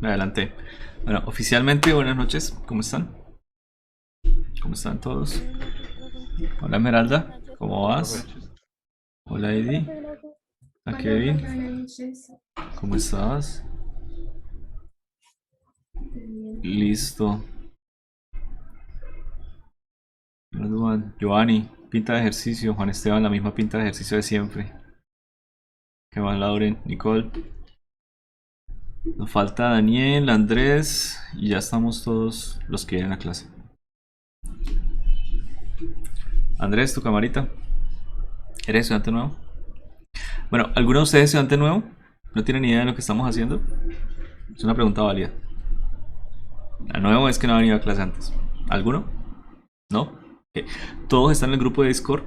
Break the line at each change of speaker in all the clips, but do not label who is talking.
Me adelanté. Bueno, oficialmente, buenas noches. ¿Cómo están? ¿Cómo están todos? Hola Esmeralda, ¿cómo
Hola,
vas?
profe.
Hola Eddie.
Profe, gracias.
¿A
Hola, profe,
Kevin?
buenas noches.
¿Cómo estás?
Bien.
Listo. Juan, Giovanni, pinta de ejercicio. Juan Esteban, la misma pinta de ejercicio de siempre. ¿Qué más, Lauren? Nicole. Nos falta Daniel, Andrés y ya estamos todos los que vienen a clase. Andrés, tu camarita. ¿Eres estudiante nuevo? Bueno, ¿alguno de ustedes es estudiante nuevo? ¿No tienen ni idea de lo que estamos haciendo? Es una pregunta válida. La nuevo es que no ha venido a clase antes. ¿Alguno? ¿No? Ok. ¿Todos están en el grupo de Discord?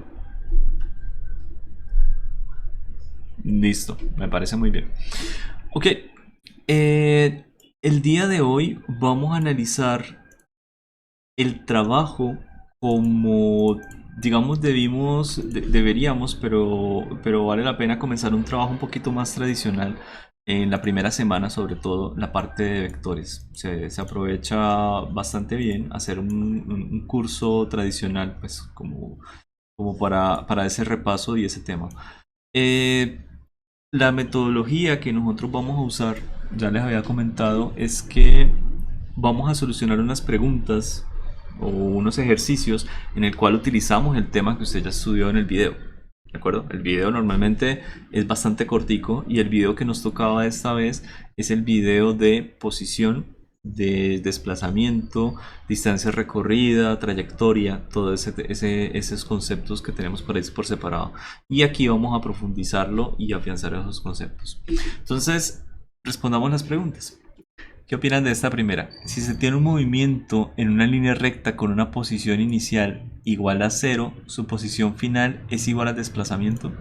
Listo, me parece muy bien. Ok, el día de hoy vamos a analizar el trabajo como, digamos, deberíamos, pero vale la pena comenzar un trabajo un poquito más tradicional en la primera semana, sobre todo la parte de vectores. Se aprovecha bastante bien hacer un curso tradicional, pues como para ese repaso y ese tema. Eh, la metodología que nosotros vamos a usar, ya les había comentado, es que vamos a solucionar unas preguntas o unos ejercicios en el cual utilizamos el tema que usted ya estudió en el video. ¿De acuerdo? El video normalmente es bastante cortico y el video que nos tocaba esta vez es el video de posición, de desplazamiento, distancia recorrida, trayectoria, todos esos conceptos que tenemos por ahí por separado. Y aquí vamos a profundizarlo y afianzar esos conceptos. Entonces, respondamos las preguntas. ¿Qué opinan de esta primera? Si se tiene un movimiento en una línea recta con una posición inicial igual a cero, su posición final es igual al desplazamiento.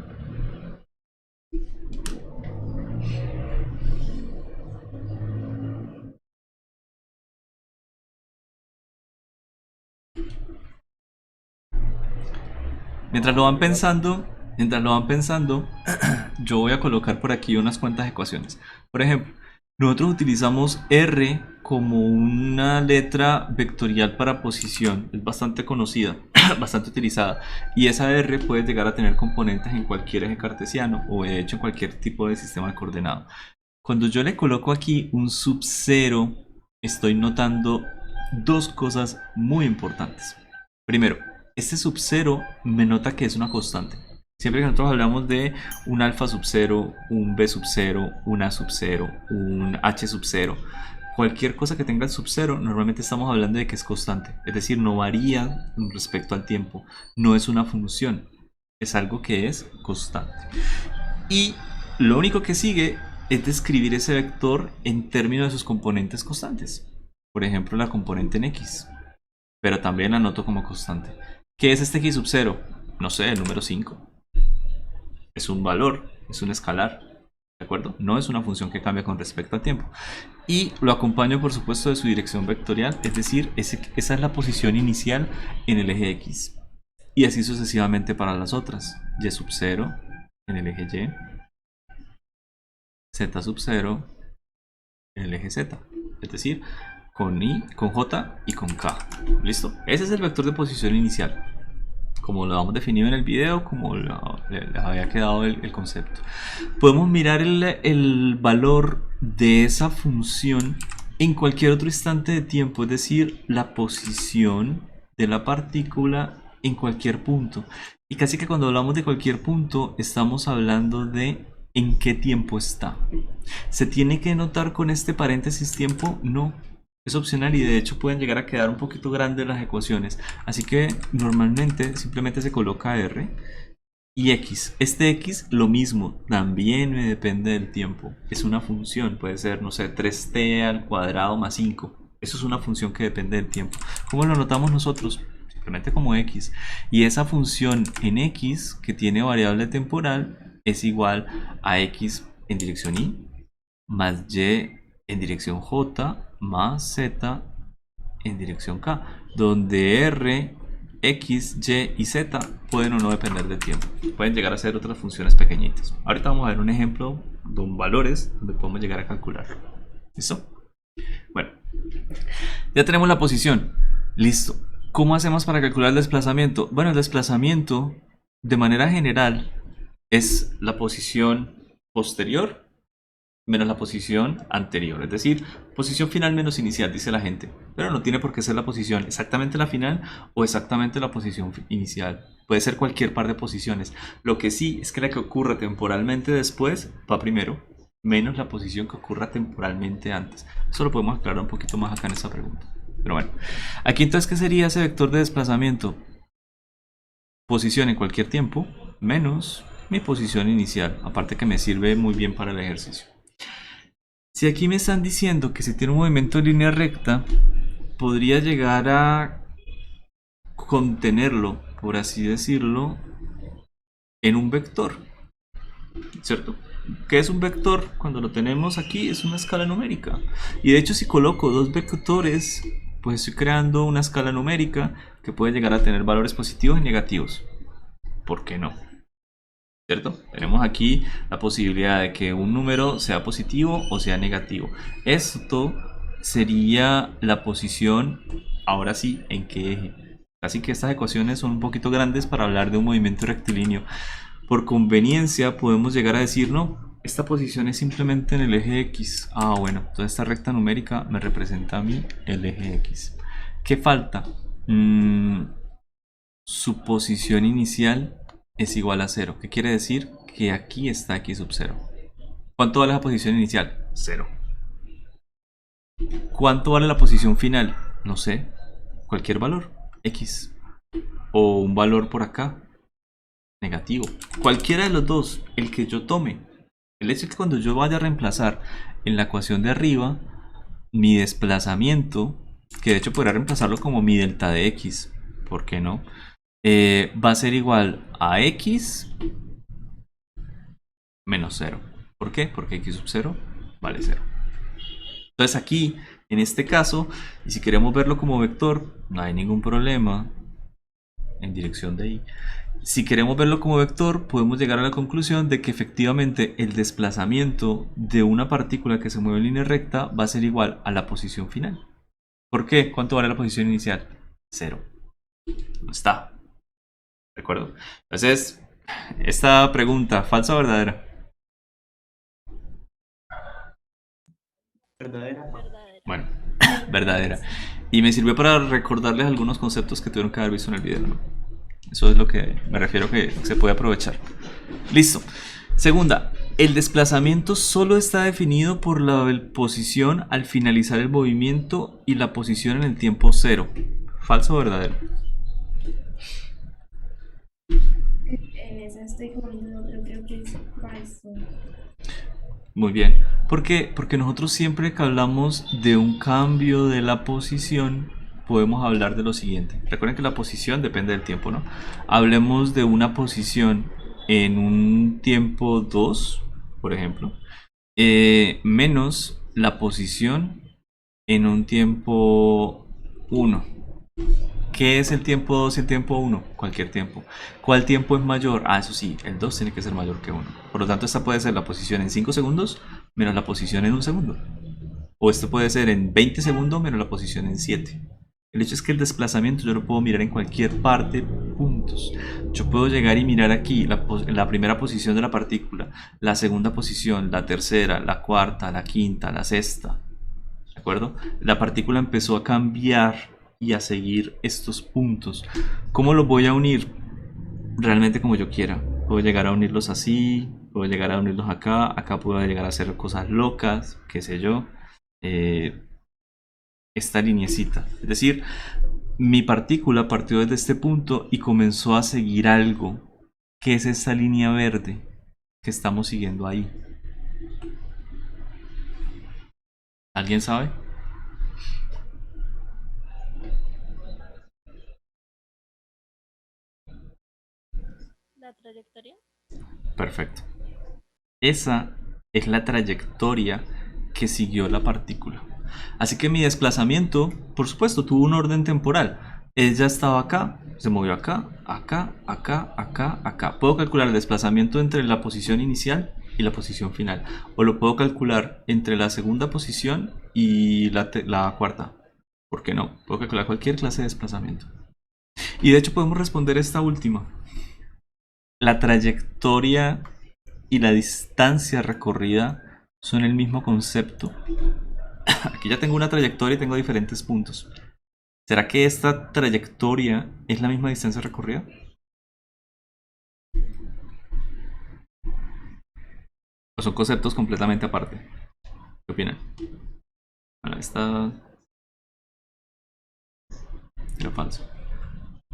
Mientras lo van pensando, mientras lo van pensando, yo voy a colocar por aquí unas cuantas ecuaciones. Por ejemplo, nosotros utilizamos R como una letra vectorial para posición. Es bastante conocida, bastante utilizada. Y esa R puede llegar a tener componentes en cualquier eje cartesiano o de hecho en cualquier tipo de sistema de coordenado. Cuando yo le coloco aquí un sub 0, estoy notando dos cosas muy importantes. Primero, este sub 0 me nota que es una constante. Siempre que nosotros hablamos de un alfa sub 0, un b sub 0, un a sub 0, un h sub 0, cualquier cosa que tenga el sub 0, normalmente estamos hablando de que es constante. Es decir, no varía respecto al tiempo. No es una función. Es algo que es constante. Y lo único que sigue es describir ese vector en términos de sus componentes constantes. Por ejemplo, la componente en x. Pero también la noto como constante. ¿Qué es este x sub 0? No sé, el número 5. Es un valor, es un escalar. ¿De acuerdo? No es una función que cambia con respecto al tiempo. Y lo acompaño, por supuesto, de su dirección vectorial. Es decir, esa es la posición inicial en el eje x. Y así sucesivamente para las otras. Y sub 0 en el eje y. Z sub 0 en el eje Z. Es decir, con I, con J y con K. ¿Listo? Ese es el vector de posición inicial. Como lo hemos definido en el video, como les había quedado el concepto. Podemos mirar el valor de esa función en cualquier otro instante de tiempo, es decir, la posición de la partícula en cualquier punto. Y casi que cuando hablamos de cualquier punto, estamos hablando de en qué tiempo está. ¿Se tiene que notar con este paréntesis tiempo? No. Es opcional y de hecho pueden llegar a quedar un poquito grandes las ecuaciones. Así que normalmente simplemente se coloca R y X. Este X lo mismo, también me depende del tiempo. Es una función, puede ser, no sé, 3t al cuadrado más 5. Eso es una función que depende del tiempo. ¿Cómo lo notamos nosotros? Simplemente como X. Y esa función en X, que tiene variable temporal, es igual a X en dirección Y más Y en dirección J más Z en dirección K, donde R, X, Y y Z pueden o no depender del tiempo. Pueden llegar a ser otras funciones pequeñitas. Ahorita vamos a ver un ejemplo con valores donde podemos llegar a calcularlo. ¿Listo? Bueno, ya tenemos la posición. Listo. ¿Cómo hacemos para calcular el desplazamiento? Bueno, el desplazamiento, de manera general, es la posición posterior menos la posición anterior. Es decir, posición final menos inicial, dice la gente. Pero no tiene por qué ser la posición exactamente la final o exactamente la posición inicial. Puede ser cualquier par de posiciones. Lo que sí es que la que ocurra temporalmente después va primero, menos la posición que ocurra temporalmente antes. Eso lo podemos aclarar un poquito más acá en esta pregunta. Pero bueno, aquí entonces, ¿qué sería ese vector de desplazamiento? Posición en cualquier tiempo menos mi posición inicial. Aparte que me sirve muy bien para el ejercicio. Si aquí me están diciendo que si tiene un movimiento en línea recta, podría llegar a contenerlo, por así decirlo, en un vector, ¿cierto? ¿Qué es un vector? Cuando lo tenemos aquí es una escala numérica. Y de hecho si coloco dos vectores, pues estoy creando una escala numérica que puede llegar a tener valores positivos y negativos. ¿Por qué no? ¿Cierto? Tenemos aquí la posibilidad de que un número sea positivo o sea negativo. Esto sería la posición, ahora sí, ¿en qué eje? Así que estas ecuaciones son un poquito grandes para hablar de un movimiento rectilíneo. Por conveniencia podemos llegar a decir, no, esta posición es simplemente en el eje X. Ah, bueno, entonces esta recta numérica me representa a mí el eje X. ¿Qué falta? Su posición inicial es igual a 0. ¿Qué quiere decir? Que aquí está x sub 0. ¿Cuánto vale la posición inicial? 0. ¿Cuánto vale la posición final? No sé. Cualquier valor. X. O un valor por acá. Negativo. Cualquiera de los dos. El que yo tome. El hecho es que cuando yo vaya a reemplazar en la ecuación de arriba mi desplazamiento, que de hecho podría reemplazarlo como mi delta de x. ¿Por qué no? Va a ser igual a x menos 0. ¿Por qué? Porque x sub 0 vale 0. Entonces aquí, en este caso, y si queremos verlo como vector, no hay ningún problema en dirección de y. Si queremos verlo como vector, podemos llegar a la conclusión de que efectivamente el desplazamiento de una partícula que se mueve en línea recta va a ser igual a la posición final. ¿Por qué? ¿Cuánto vale la posición inicial? 0. No está. ¿De acuerdo? Entonces, esta pregunta, ¿falsa o verdadera?
Verdadera.
Verdadera.
Bueno, verdadera. Y me sirvió para recordarles algunos conceptos que tuvieron que haber visto en el video, ¿no? Eso es lo que me refiero que se puede aprovechar. Listo. Segunda, el desplazamiento solo está definido por la posición al finalizar el movimiento y la posición en el tiempo cero. ¿Falso o verdadero?
En esa estoy como en duda, pero creo que es falso.
Muy bien. ¿Por qué? Porque nosotros siempre que hablamos de un cambio de la posición, podemos hablar de lo siguiente. Recuerden que la posición depende del tiempo, ¿no? Hablemos de una posición en un tiempo 2, por ejemplo, menos la posición en un tiempo 1. ¿Qué es el tiempo 2 y el tiempo 1? Cualquier tiempo. ¿Cuál tiempo es mayor? Ah, eso sí, el 2 tiene que ser mayor que 1. Por lo tanto, esta puede ser la posición en 5 segundos menos la posición en 1 segundo. O esto puede ser en 20 segundos menos la posición en 7. El hecho es que el desplazamiento yo lo puedo mirar en cualquier parte, puntos. Yo puedo llegar y mirar aquí la primera posición de la partícula, la segunda posición, la tercera, la cuarta, la quinta, la sexta. ¿De acuerdo? La partícula empezó a cambiar y a seguir estos puntos. ¿Cómo los voy a unir? Realmente como yo quiera. Puedo llegar a unirlos así, puedo llegar a unirlos acá, acá puedo llegar a hacer cosas locas, qué sé yo. Esta lineecita. Es decir, mi partícula partió desde este punto y comenzó a seguir algo. ¿Qué es esta línea verde que estamos siguiendo ahí? ¿Alguien sabe?
La trayectoria.
Perfecto. Esa es la trayectoria que siguió la partícula. Así que mi desplazamiento, por supuesto, tuvo un orden temporal. Ella estaba acá, se movió acá, acá, acá, acá, acá. Puedo calcular el desplazamiento entre la posición inicial y la posición final. O lo puedo calcular entre la segunda posición y la cuarta. ¿Por qué no? Puedo calcular cualquier clase de desplazamiento. Y de hecho podemos responder esta última. La trayectoria y la distancia recorrida son el mismo concepto. Aquí ya tengo una trayectoria y tengo diferentes puntos. ¿Será que esta trayectoria es la misma distancia recorrida? ¿O son conceptos completamente aparte? ¿Qué opinan? Bueno, esta era falso.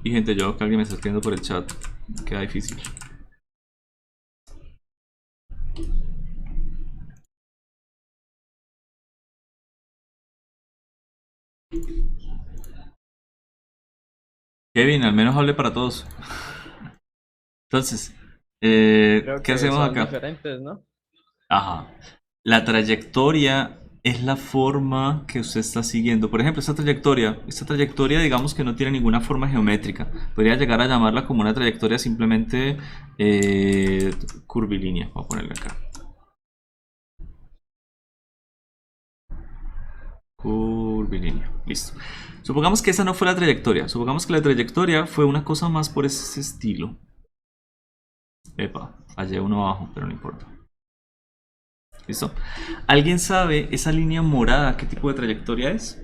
Y gente, yo veo que alguien me está escribiendo por el chat. Queda difícil. Kevin, al menos hable para todos. Entonces,
Creo
¿qué
que
hacemos
son
acá?
diferentes, ¿no?
Ajá. La trayectoria es la forma que usted está siguiendo. Por ejemplo, esta trayectoria digamos que no tiene ninguna forma geométrica. Podría llegar a llamarla como una trayectoria simplemente curvilínea. Voy a ponerle acá. Curvilínea. Listo. Supongamos que esa no fue la trayectoria. Supongamos que la trayectoria fue una cosa más por ese estilo. Epa, fallé uno abajo, pero no importa. ¿Listo? ¿Alguien sabe esa línea morada qué tipo de trayectoria es?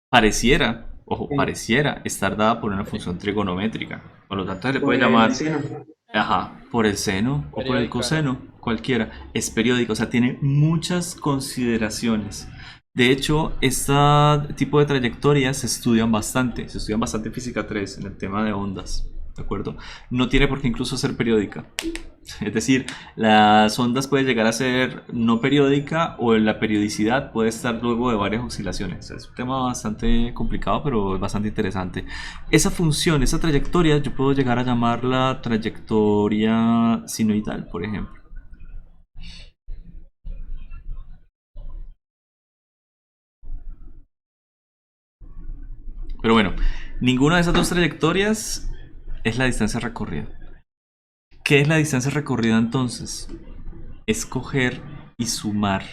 Pareciera, ojo, pareciera estar dada por una función trigonométrica. Por lo tanto, se le puede llamar, ajá, por el seno o por el
Periódica.
coseno, cualquiera. Es periódico, o sea, tiene muchas consideraciones. De hecho, este tipo de trayectorias se estudian bastante en física 3, en el tema de ondas, ¿de acuerdo? No tiene por qué incluso ser periódica. Es decir, las ondas pueden llegar a ser no periódica o la periodicidad puede estar luego de varias oscilaciones. Es un tema bastante complicado, pero es bastante interesante. Esa función, esa trayectoria, yo puedo llegar a llamarla trayectoria sinoidal, por ejemplo. Pero bueno, ninguna de esas dos trayectorias es la distancia recorrida. ¿Qué es la distancia recorrida entonces? Es coger y sumar,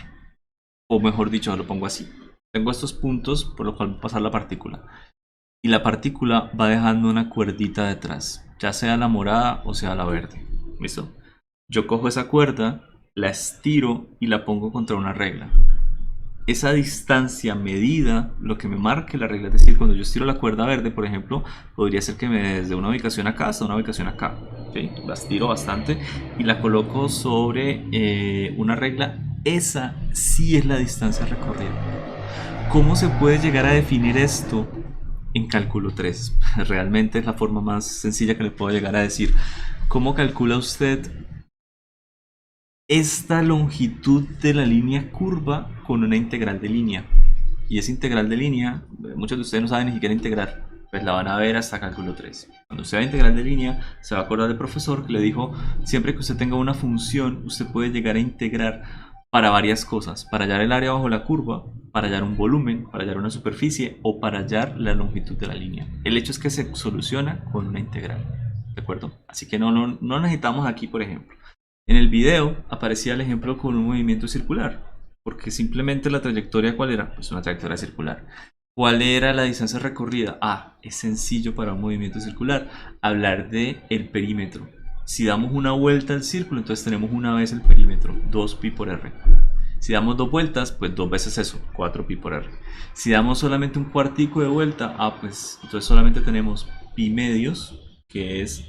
o mejor dicho, lo pongo así. Tengo estos puntos por los cuales va a pasar la partícula. Y la partícula va dejando una cuerdita detrás, ya sea la morada o sea la verde. ¿Listo? Yo cojo esa cuerda, la estiro y la pongo contra una regla. Esa distancia medida, lo que me marque la regla, es decir, cuando yo estiro la cuerda verde, por ejemplo, podría ser que me desde una ubicación acá hasta una ubicación acá. ¿Okay? La estiro bastante y la coloco sobre una regla. Esa sí es la distancia recorrida. ¿Cómo se puede llegar a definir esto en cálculo 3? Realmente es la forma más sencilla que le puedo llegar a decir. ¿Cómo calcula usted esta longitud de la línea curva con una integral de línea? Y esa integral de línea, muchos de ustedes no saben ni siquiera integrar, pues la van a ver hasta cálculo 3. Cuando usted va a integral de línea, se va a acordar del profesor que le dijo, siempre que usted tenga una función, usted puede llegar a integrar para varias cosas, para hallar el área bajo la curva, para hallar un volumen, para hallar una superficie o para hallar la longitud de la línea. El hecho es que se soluciona con una integral, ¿de acuerdo? Así que no necesitamos aquí, por ejemplo. En el video aparecía el ejemplo con un movimiento circular, porque simplemente la trayectoria, ¿cuál era? Pues una trayectoria circular. ¿Cuál era la distancia recorrida? Ah, es sencillo para un movimiento circular hablar de el perímetro. Si damos una vuelta al círculo, entonces tenemos una vez el perímetro, 2pi por r. Si damos dos vueltas, pues dos veces eso, 4pi por r. Si damos solamente un cuartico de vuelta, pues entonces solamente tenemos pi medios, que es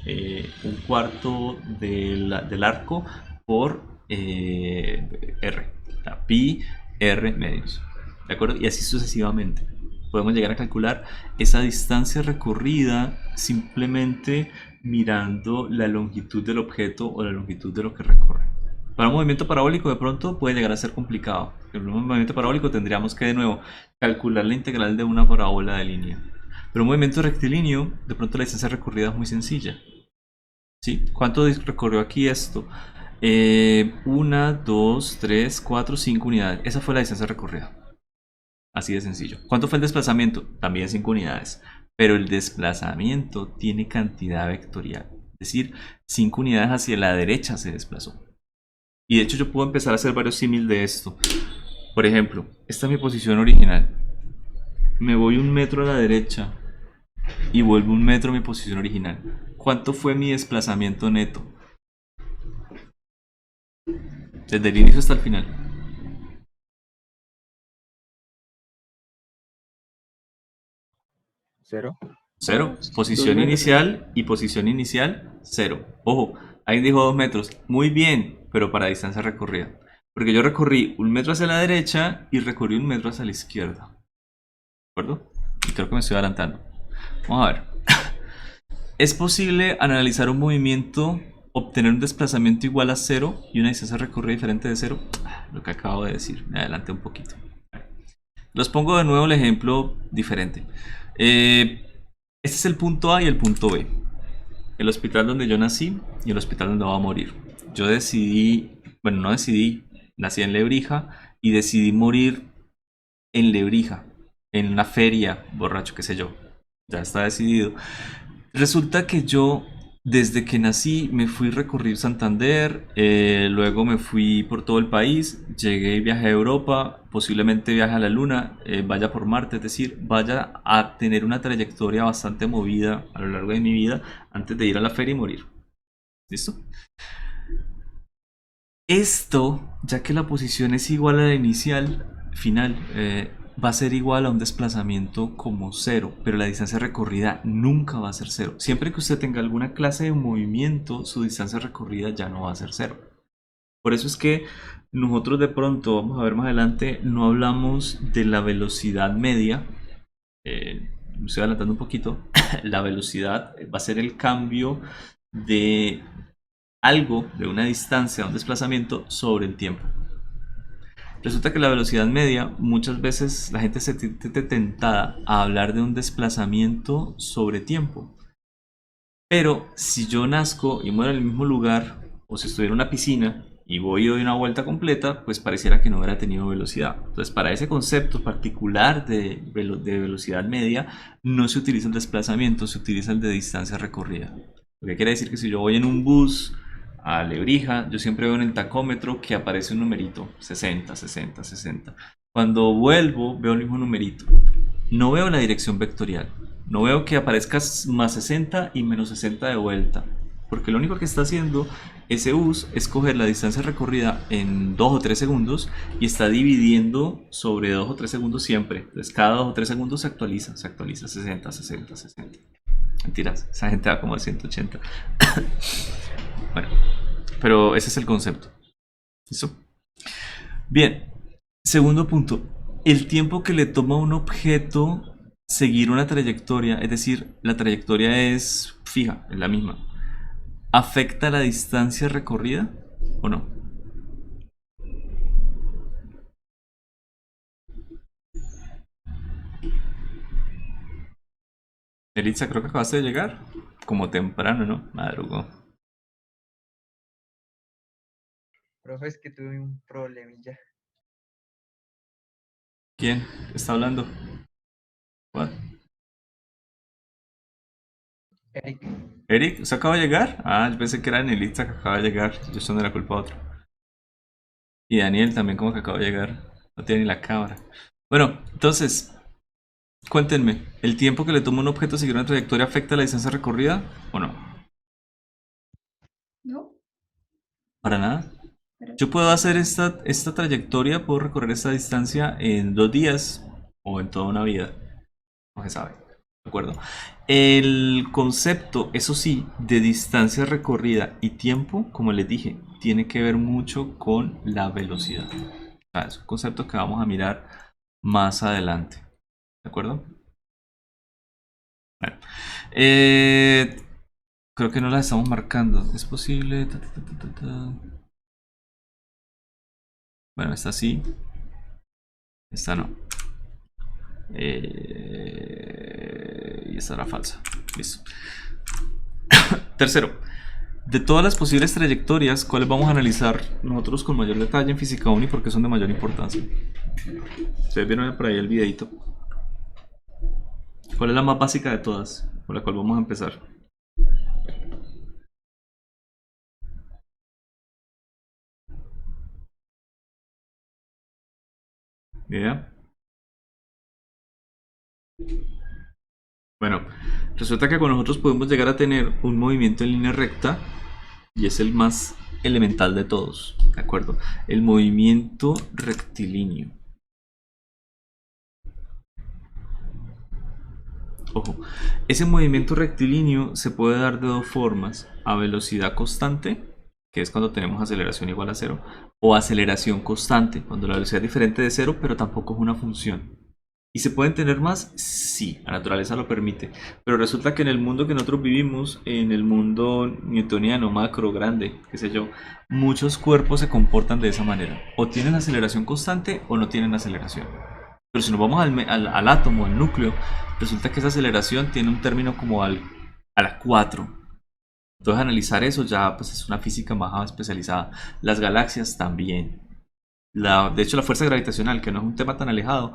un cuarto del arco por r. O sea, pi r medios. ¿De acuerdo? Y así sucesivamente. Podemos llegar a calcular esa distancia recorrida simplemente mirando la longitud del objeto o la longitud de lo que recorre. Para un movimiento parabólico de pronto puede llegar a ser complicado. En un movimiento parabólico tendríamos que de nuevo calcular la integral de una parábola de línea. Pero un movimiento rectilíneo, de pronto la distancia recorrida es muy sencilla. ¿Sí? ¿Cuánto recorrió aquí esto? 1, 2, 3, 4, 5 unidades. Esa fue la distancia recorrida. Así de sencillo. ¿Cuánto fue el desplazamiento? También 5 unidades. Pero el desplazamiento tiene cantidad vectorial. Es decir, 5 unidades hacia la derecha se desplazó. Y de hecho yo puedo empezar a hacer varios símiles de esto. Por ejemplo, esta es mi posición original. Me voy 1 metro a la derecha y vuelvo 1 metro a mi posición original. ¿Cuánto fue mi desplazamiento neto? Desde el inicio hasta el final.
0.
0. Posición
2 metros.
inicial y posición inicial, 0. Ojo, ahí dijo 2 metros. Muy bien, pero para distancia recorrida. Porque yo recorrí 1 metro hacia la derecha y recorrí 1 metro hacia la izquierda. ¿De acuerdo? Y creo que me estoy adelantando. Vamos a ver. ¿Es posible analizar un movimiento, obtener un desplazamiento igual a 0 y una distancia recorrida diferente de 0? Lo que acabo de decir. Me adelanté un poquito. Los pongo de nuevo el ejemplo diferente. Este es el punto A y el punto B. El hospital donde yo nací y el hospital donde voy a morir. Yo decidí, bueno, no decidí, nací en Lebrija y decidí morir en Lebrija, en una feria, borracho, qué sé yo. Ya está decidido. Resulta que yo, desde que nací, me fui a recorrer Santander, luego me fui por todo el país, llegué y viajé a Europa, posiblemente viaje a la Luna, vaya por Marte, es decir, vaya a tener una trayectoria bastante movida a lo largo de mi vida antes de ir a la feria y morir. ¿Listo? Esto, ya que la posición es igual a la inicial, final, va a ser igual a un desplazamiento como 0, pero la distancia recorrida nunca va a ser 0. Siempre que usted tenga alguna clase de movimiento, su distancia recorrida ya no va a ser 0. Por eso es que nosotros de pronto, vamos a ver más adelante, no hablamos de la velocidad media. Me estoy adelantando un poquito. La velocidad va a ser el cambio de algo, de una distancia, un desplazamiento sobre el tiempo. Resulta que la velocidad media, muchas veces la gente se siente tentada a hablar de un desplazamiento sobre tiempo. Pero si yo nazco y muero en el mismo lugar, o si estuviera en una piscina y voy y doy una vuelta completa, pues pareciera que no hubiera tenido velocidad. Entonces, para ese concepto particular de velocidad media, no se utiliza el desplazamiento, se utiliza el de distancia recorrida. Lo que quiere decir que si yo voy en un bus a Lebrija, yo siempre veo en el tacómetro que aparece un numerito, 60, 60, 60. Cuando vuelvo, veo el mismo numerito. No veo la dirección vectorial. No veo que aparezca más 60 y menos 60 de vuelta. Porque lo único que está haciendo ese bus es coger la distancia recorrida en 2 o 3 segundos y está dividiendo sobre 2 o 3 segundos siempre. Entonces cada 2 o 3 segundos se actualiza 60, 60, 60. Mentiras, esa gente va como a 180. Bueno, pero ese es el concepto. ¿Listo? Bien, segundo punto. El tiempo que le toma a un objeto seguir una trayectoria, es decir, la trayectoria es fija, es la misma, ¿afecta la distancia recorrida o no? Elitza, creo que acabaste de llegar. Como temprano, ¿no? Madrugó.
Profe, es que tuve un problemilla.
¿Quién está hablando? What?
Eric,
¿Eric? ¿Usted acaba de llegar? Ah, yo pensé que era Elitza que acaba de llegar. Yo estoy de la culpa a otro. Y Daniel también como que acaba de llegar. No tiene ni la cámara. Bueno, entonces, cuéntenme. ¿El tiempo que le toma a un objeto seguir una trayectoria afecta la distancia recorrida o no?
¿No?
Para nada.
Pero
Yo puedo hacer esta trayectoria, puedo recorrer esta distancia en 2 días o en toda una vida. No se sabe. ¿De acuerdo? El concepto, eso sí, de distancia recorrida y tiempo, como les dije, tiene que ver mucho con la velocidad. O sea, es un concepto que vamos a mirar más adelante. ¿De acuerdo? Bueno. Creo que no las estamos marcando. ¿Es posible? Bueno, esta sí. Esta no. Y esta era falsa. Listo. Tercero. De todas las posibles trayectorias, ¿cuáles vamos a analizar nosotros con mayor detalle en Física 1 y por qué son de mayor importancia? Ustedes vieron por ahí el videito. ¿Cuál es la más básica de todas? Por la cual vamos a empezar. ¿Ya? Bueno, resulta que con nosotros podemos llegar a tener un movimiento en línea recta y es el más elemental de todos, ¿de acuerdo? El movimiento rectilíneo. Ojo, ese movimiento rectilíneo se puede dar de dos formas: a velocidad constante, que es cuando tenemos aceleración igual a cero, o aceleración constante, cuando la velocidad es diferente de cero, pero tampoco es una función. ¿Y se pueden tener más? Sí, la naturaleza lo permite. Pero resulta que en el mundo que nosotros vivimos, en el mundo newtoniano, macro, grande, qué sé yo, muchos cuerpos se comportan de esa manera. O tienen aceleración constante o no tienen aceleración. Pero si nos vamos al átomo, al núcleo, resulta que esa aceleración tiene un término como a la 4. Entonces analizar eso ya pues, es una física más especializada. Las galaxias también. De hecho, la fuerza gravitacional, que no es un tema tan alejado,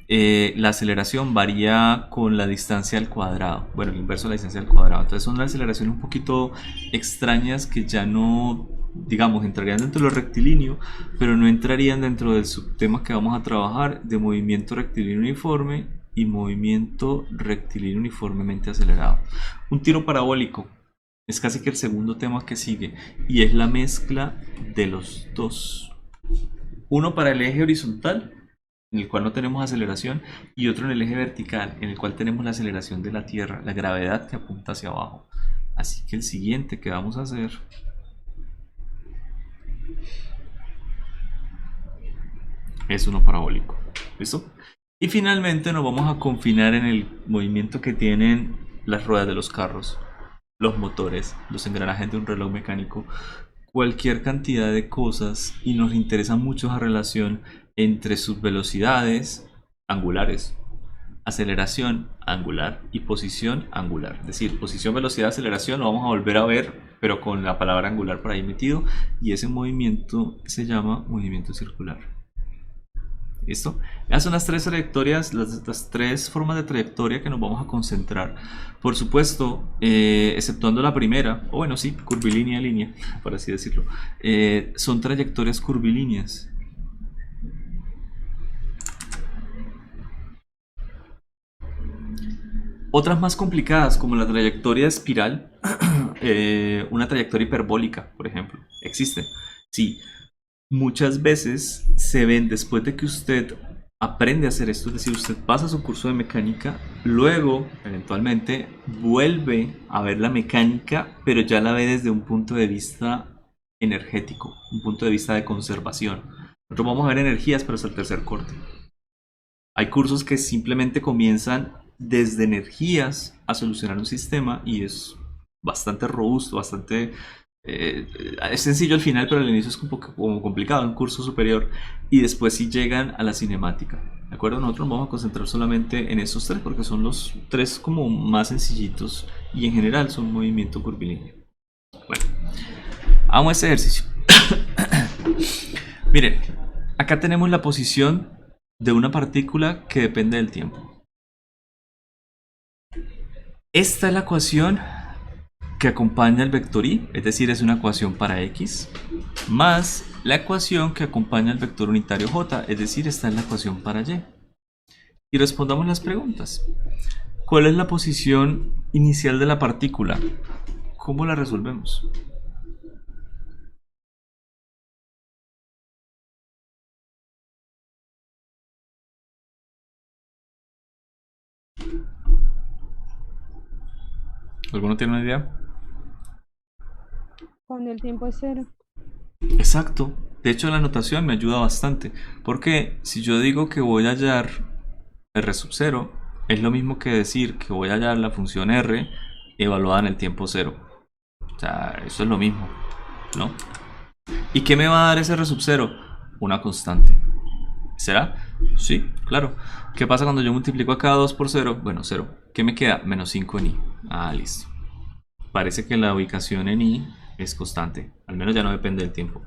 la aceleración varía con la distancia al cuadrado. Bueno, el inverso de la distancia al cuadrado. Entonces son aceleraciones un poquito extrañas que ya no, digamos, entrarían dentro de lo rectilíneo, pero no entrarían dentro del subtema que vamos a trabajar de movimiento rectilíneo uniforme y movimiento rectilíneo uniformemente acelerado. Un tiro parabólico es casi que el segundo tema que sigue y es la mezcla de los dos. Uno para el eje horizontal, en el cual no tenemos aceleración, y otro en el eje vertical, en el cual tenemos la aceleración de la Tierra, la gravedad que apunta hacia abajo. Así que el siguiente que vamos a hacer es uno parabólico. ¿Listo? Y finalmente nos vamos a confinar en el movimiento que tienen las ruedas de los carros, los motores, los engranajes de un reloj mecánico, cualquier cantidad de cosas, y nos interesa mucho esa relación entre sus velocidades angulares, aceleración angular y posición angular. Es decir, posición, velocidad, aceleración lo vamos a volver a ver, pero con la palabra angular por ahí metido, y ese movimiento se llama movimiento circular. ¿Listo? Esas son las tres trayectorias, las tres formas de trayectoria que nos vamos a concentrar. Por supuesto, exceptuando la primera, o bueno, sí, curvilínea, línea, por así decirlo, son trayectorias curvilíneas. Otras más complicadas, como la trayectoria espiral, una trayectoria hiperbólica, por ejemplo, existe. Sí, muchas veces se ven después de que usted aprende a hacer esto, es decir, usted pasa su curso de mecánica, luego, eventualmente, vuelve a ver la mecánica, pero ya la ve desde un punto de vista energético, un punto de vista de conservación. Nosotros vamos a ver energías, pero hasta el tercer corte. Hay cursos que simplemente comienzan desde energías a solucionar un sistema y es bastante robusto, bastante... es sencillo al final, pero al inicio es un poco como complicado, un curso superior, y después sí llegan a la cinemática. ¿De acuerdo? Nosotros nos vamos a concentrar solamente en esos tres porque son los tres como más sencillitos y en general son movimiento curvilíneo. Bueno, hagamos este ejercicio. Miren, acá tenemos la posición de una partícula que depende del tiempo. Esta es la ecuación que acompaña el vector y, es decir, es una ecuación para x, más la ecuación que acompaña el vector unitario j, es decir, esta es la ecuación para y. Y respondamos las preguntas. ¿Cuál es la posición inicial de la partícula? ¿Cómo la resolvemos? ¿Alguno tiene una idea?
Cuando el tiempo es cero.
Exacto. De hecho, la notación me ayuda bastante. Porque si yo digo que voy a hallar r sub 0, es lo mismo que decir que voy a hallar la función r evaluada en el tiempo 0. O sea, eso es lo mismo, ¿no? ¿Y qué me va a dar ese r sub 0? Una constante. ¿Será? Sí, claro. ¿Qué pasa cuando yo multiplico acá 2 por 0? Bueno, 0. ¿Qué me queda? Menos 5 en i. Ah, listo. Parece que la ubicación en i es constante. Al menos ya no depende del tiempo.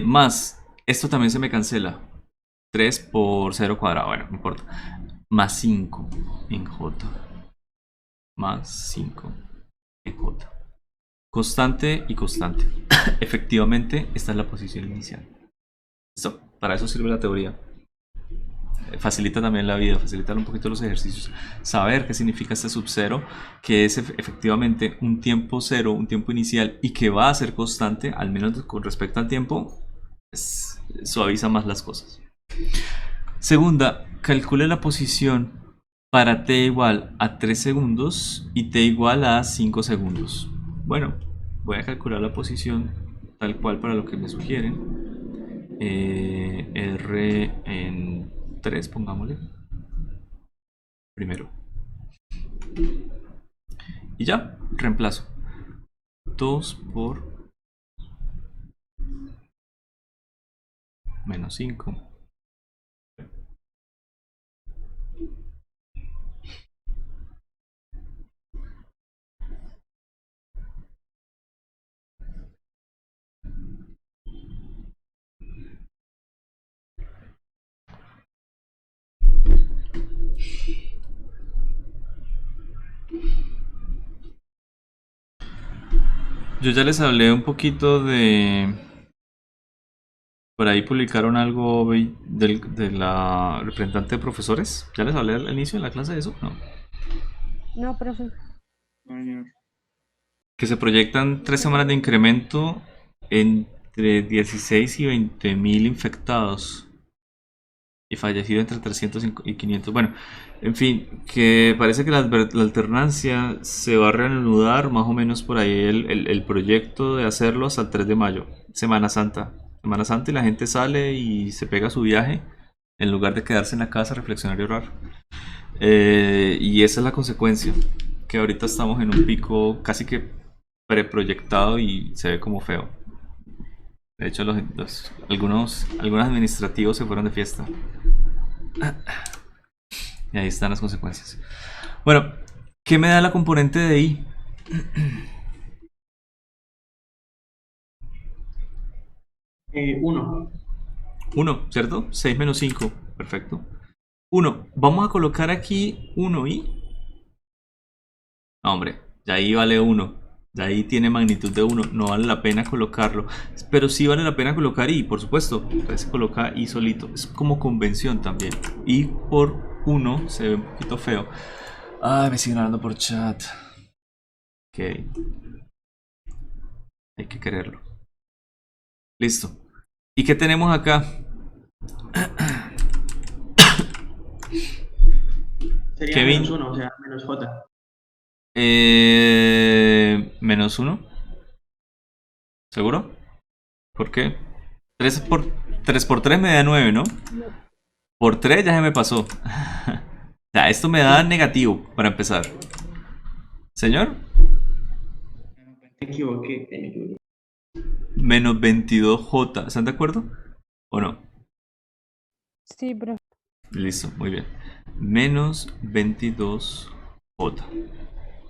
Más, esto también se me cancela. 3 por 0 cuadrado. Bueno, no importa. Más 5 en j. Más 5 en j. Constante y constante. Efectivamente, esta es la posición inicial. ¿Listo? Para eso sirve la teoría. facilita también la vida, facilita un poquito los ejercicios. Saber qué significa este sub cero, que es efectivamente un tiempo cero, un tiempo inicial y que va a ser constante, al menos con respecto al tiempo, suaviza más las cosas. Segunda, calcule la posición para t igual a 3 segundos y t igual a 5 segundos. Bueno, voy a calcular la posición tal cual para lo que me sugieren. R en 3, pongámosle. Primero. Y ya, reemplazo. 2 por menos 5. Yo ya les hablé un poquito de... Por ahí publicaron algo de la representante de profesores. ¿Ya les hablé al inicio de la clase de eso? No.
No, profe.
Que se proyectan 3 semanas de incremento entre 16 y 20 mil infectados. Y fallecidos entre 300 y 500. Bueno, en fin, que parece que la alternancia se va a reanudar más o menos por ahí el proyecto de hacerlo hasta el 3 de mayo, Semana Santa. Semana Santa y la gente sale y se pega su viaje en lugar de quedarse en la casa, reflexionar y orar. Y esa es la consecuencia, que ahorita estamos en un pico casi que preproyectado y se ve como feo. De hecho, algunos administrativos se fueron de fiesta. Y ahí están las consecuencias. Bueno, ¿qué me da la componente de I?
1.
1, ¿cierto? 6 menos 5. Perfecto. 1. Vamos a colocar aquí 1i. No, hombre, ya ahí vale 1. De ahí tiene magnitud de 1, no vale la pena colocarlo. Pero sí vale la pena colocar i, por supuesto. Entonces se coloca i solito. Es como convención también. I por 1 se ve un poquito feo. Ay, me siguen hablando por chat. Ok. Hay que quererlo. Listo. ¿Y qué tenemos acá?
Sería
Kevin.
menos 1, o sea, menos J.
Menos 1. ¿Seguro? ¿Por qué? 3 por 3 me da 9, ¿no? Por 3 ya se me pasó. Ya, esto me da negativo para empezar. ¿Señor?
Me equivoqué.
Menos 22J. ¿Están de acuerdo? ¿O no?
Sí, profe.
Listo, muy bien. Menos 22J.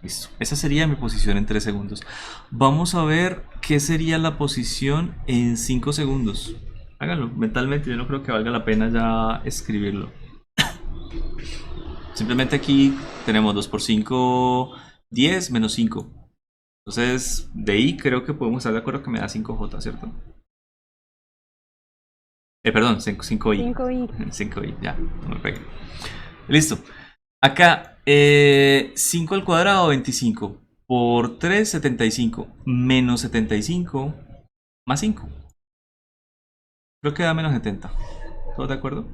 Listo. Esa sería mi posición en 3 segundos. Vamos a ver qué sería la posición en 5 segundos. Háganlo mentalmente, yo no creo que valga la pena ya escribirlo. Simplemente aquí tenemos 2 por 5, 10 menos 5. Entonces, de ahí creo que podemos estar de acuerdo que me da 5J, ¿cierto? Perdón, 5i.
5i.
5i, ya, no me pegué. Listo. Acá, 5 al cuadrado, 25. Por 3, 75. Menos 75 más 5. Creo que da menos 70. ¿Todos de acuerdo?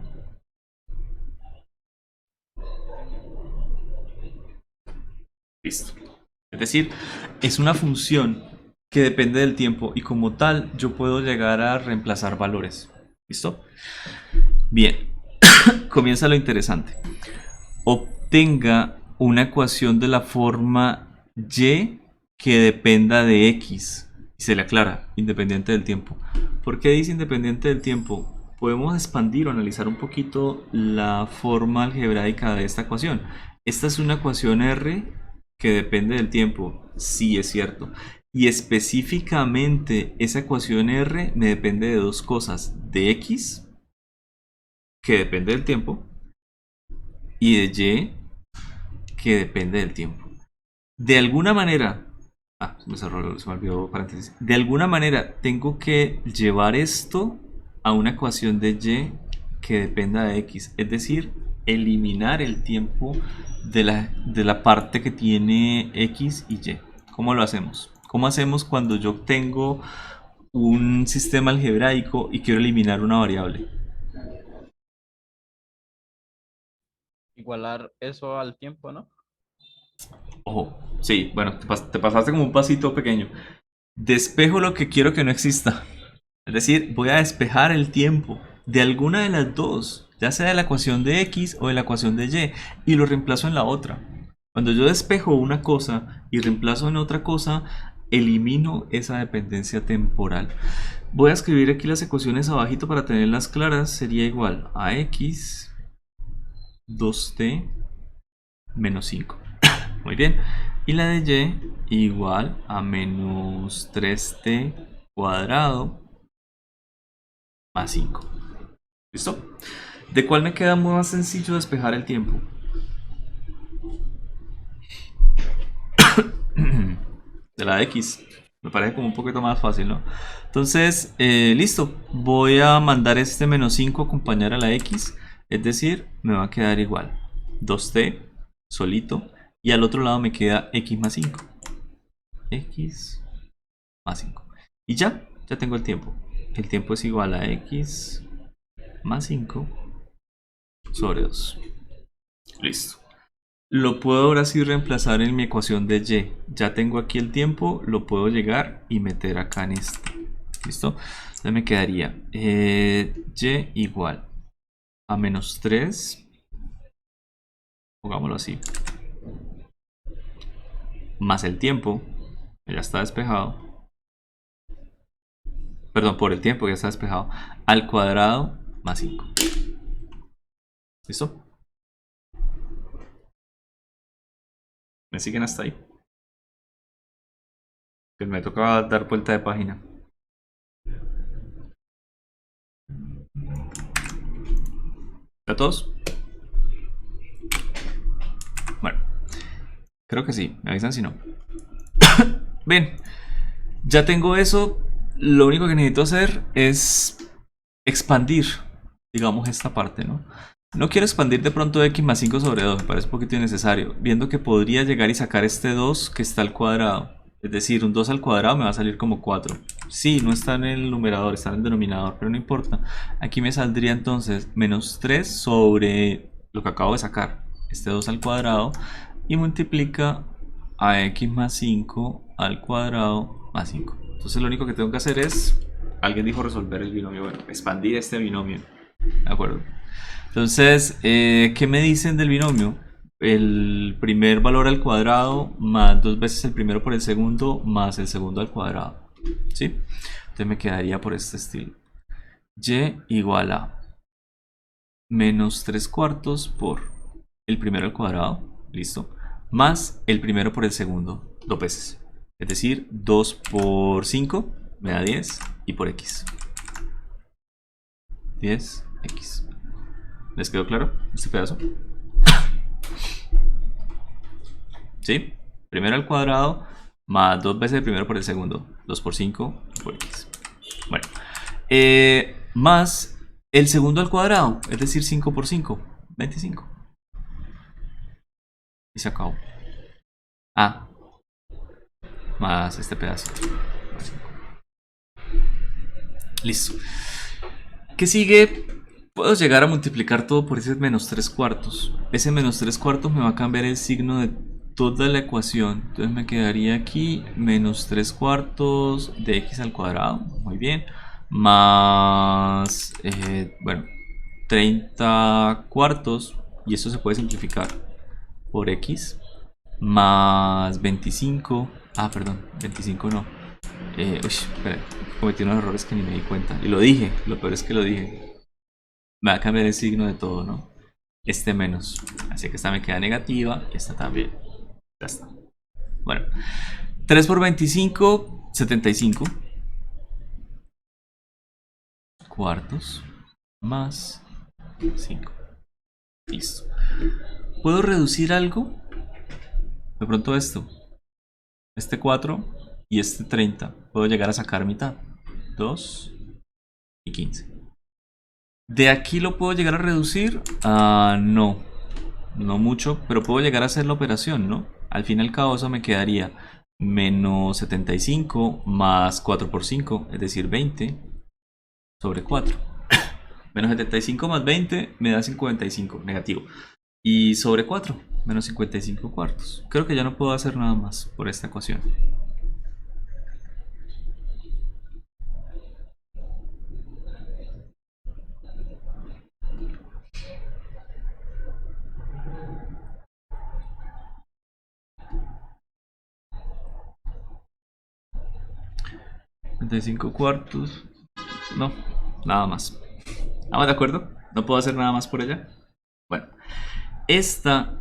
Listo. Es decir, es una función que depende del tiempo y como tal yo puedo llegar a reemplazar valores. ¿Listo? Bien. Comienza lo interesante. Obtenga una ecuación de la forma y que dependa de x. Y se le aclara, independiente del tiempo. ¿Por qué dice independiente del tiempo? Podemos expandir o analizar un poquito la forma algebraica de esta ecuación. Esta es una ecuación R que depende del tiempo. Sí, es cierto. Y específicamente esa ecuación R me depende de dos cosas. De x, que depende del tiempo, y de y, que depende del tiempo. De alguna manera, se me olvidó paréntesis. De alguna manera tengo que llevar esto a una ecuación de y que dependa de x, es decir, eliminar el tiempo de la parte que tiene x y y. ¿Cómo lo hacemos? ¿Cómo hacemos cuando yo tengo un sistema algebraico y quiero eliminar una variable?
Igualar eso al tiempo, ¿no?
Ojo, sí, bueno, te pasaste como un pasito pequeño. Despejo lo que quiero que no exista. Es decir, voy a despejar el tiempo de alguna de las dos, ya sea de la ecuación de x o de la ecuación de y lo reemplazo en la otra. Cuando yo despejo una cosa y reemplazo en otra cosa, elimino esa dependencia temporal. Voy a escribir aquí las ecuaciones abajito para tenerlas claras. Sería igual a x 2t menos 5. Muy bien. Y la de y igual a menos 3t cuadrado más 5. ¿Listo? ¿De cuál me queda más sencillo despejar el tiempo? De la de x. Me parece como un poquito más fácil, ¿no? Entonces, listo. Voy a mandar este menos 5 a acompañar a la x. Es decir, me va a quedar igual 2t solito. Y al otro lado me queda x más 5. X más 5. Y ya tengo el tiempo. El tiempo es igual a x más 5 sobre 2. Listo. Lo puedo ahora sí reemplazar en mi ecuación de y. Ya tengo aquí el tiempo, lo puedo llegar y meter acá en esto. ¿Listo? Entonces me quedaría y igual a menos 3. Pongámoslo así. Más el tiempo, ya está despejado. Perdón, por el tiempo ya está despejado. Al cuadrado más 5. ¿Listo? ¿Me siguen hasta ahí? Que me toca dar vuelta de página. ¿A todos? Bueno, creo que sí. Me avisan si no. Bien, ya tengo eso. Lo único que necesito hacer es expandir, digamos, esta parte, ¿no? No quiero expandir de pronto x más 5 sobre 2, me parece un poquito innecesario, viendo que podría llegar y sacar este 2 que está al cuadrado. Es decir, un 2 al cuadrado me va a salir como 4. Sí, no está en el numerador, está en el denominador, pero no importa. Aquí me saldría entonces menos 3 sobre lo que acabo de sacar, este 2 al cuadrado, y multiplica a x más 5 al cuadrado más 5. Entonces lo único que tengo que hacer es, alguien dijo resolver el binomio, bueno, expandir este binomio. ¿De acuerdo? Entonces, ¿qué me dicen del binomio? El primer valor al cuadrado más 2 veces el primero por el segundo más el segundo al cuadrado. ¿Sí? Entonces me quedaría por este estilo. Y igual a menos 3 cuartos por el primero al cuadrado. Listo. Más el primero por el segundo. 2 veces. Es decir, 2 por 5 me da 10 y por x. 10x. ¿Les quedó claro este pedazo? ¿Sí? Primero al cuadrado más 2 veces el primero por el segundo. 2 por 5 por x. Bueno. Más el segundo al cuadrado. Es decir, 5 por 5. 25. Y se acabó. Ah. Más este pedacito. Más 5. Listo. ¿Qué sigue? Puedo llegar a multiplicar todo por ese menos 3 cuartos. Ese menos 3 cuartos me va a cambiar el signo de toda la ecuación. Entonces me quedaría aquí menos 3 cuartos de x al cuadrado. Muy bien. Más, bueno, 30 cuartos. Y esto se puede simplificar por x. Más 25. Ah, perdón, 25 no. Uy, espera, cometí unos errores que ni me di cuenta. Y lo dije, lo peor es que lo dije. Me va a cambiar el signo de todo, ¿no? Este menos. Así que esta me queda negativa y esta también. Ya está. Bueno. 3 por 25, 75. Cuartos. Más 5. Listo. ¿Puedo reducir algo? De pronto esto. Este 4 y este 30. Puedo llegar a sacar mitad. 2 y 15. ¿De aquí lo puedo llegar a reducir? No. No mucho, pero puedo llegar a hacer la operación, ¿no? Al fin y al cabo eso me quedaría menos 75 más 4 por 5, es decir, 20 sobre 4. Menos 75 más 20 me da 55, negativo. Y sobre 4, menos 55 cuartos. Creo que ya no puedo hacer nada más por esta ecuación. $55 no, nada más. ¿Estamos de acuerdo? ¿No puedo hacer nada más por ella? Bueno, esta,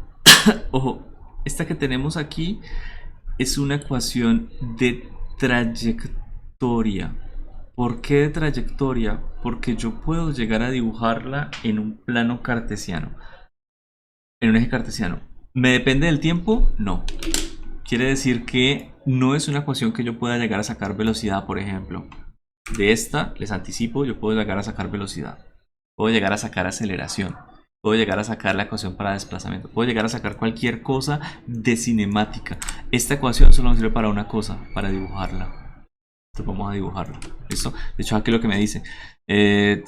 ojo, esta que tenemos aquí es una ecuación de trayectoria. ¿Por qué de trayectoria? Porque yo puedo llegar a dibujarla en un plano cartesiano, en un eje cartesiano. ¿Me depende del tiempo? No. Quiere decir que no es una ecuación que yo pueda llegar a sacar velocidad, por ejemplo. De esta, les anticipo, yo puedo llegar a sacar velocidad. Puedo llegar a sacar aceleración. Puedo llegar a sacar la ecuación para desplazamiento. Puedo llegar a sacar cualquier cosa de cinemática. Esta ecuación solo nos sirve para una cosa, para dibujarla. Entonces vamos a dibujarla. ¿Listo? De hecho aquí lo que me dice.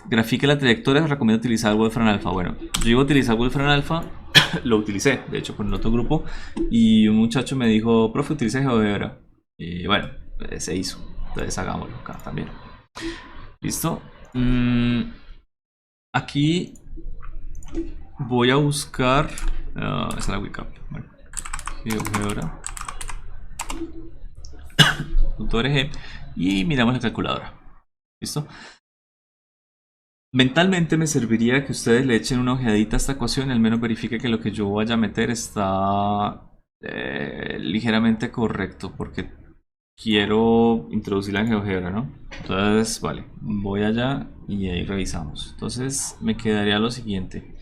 Grafique la trayectoria, recomiendo utilizar Wolfram Alpha. Bueno, yo iba a utilizar Wolfram Alpha. Lo utilicé, de hecho, con el otro grupo. Y un muchacho me dijo, profe, utilice GeoGebra. Y bueno, se hizo. Entonces hagámoslo acá también. ¿Listo? Aquí voy a buscar esa es la webcam. Bueno, GeoGebra .org y miramos la calculadora. ¿Listo? Mentalmente me serviría que ustedes le echen una ojeadita a esta ecuación y al menos verifique que lo que yo vaya a meter está ligeramente correcto, porque quiero introducirla en GeoGebra, ¿no? Entonces, vale, voy allá y ahí revisamos. Entonces me quedaría lo siguiente.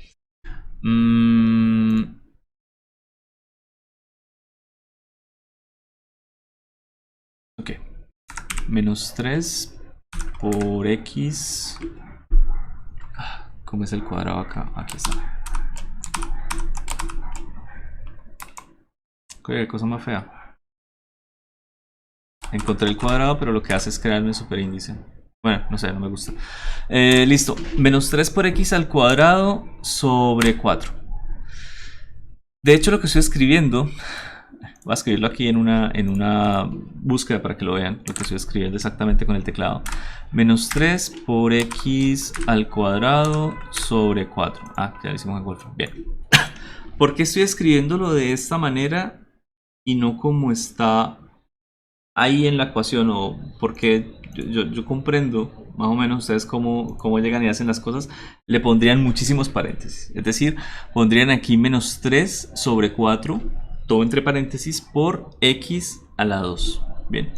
Ok. Menos 3 por X. ¿Cómo es el cuadrado acá? Aquí está. Qué cosa más fea. Encontré el cuadrado, pero lo que hace es crearme un superíndice. Bueno, no sé, no me gusta. Listo. Menos 3 por X al cuadrado sobre 4. De hecho, lo que estoy escribiendo... Voy a escribirlo aquí en una búsqueda para que lo vean. Lo que estoy escribiendo exactamente con el teclado. Menos 3 por X al cuadrado sobre 4. Ah, ya lo hicimos en Wolfram. Bien. ¿Por qué estoy escribiéndolo de esta manera y no como está ahí en la ecuación? O porque yo comprendo más o menos ustedes cómo llegan y hacen las cosas. Le pondrían muchísimos paréntesis. Es decir, pondrían aquí menos 3 sobre 4. Todo entre paréntesis por X a la 2. Bien.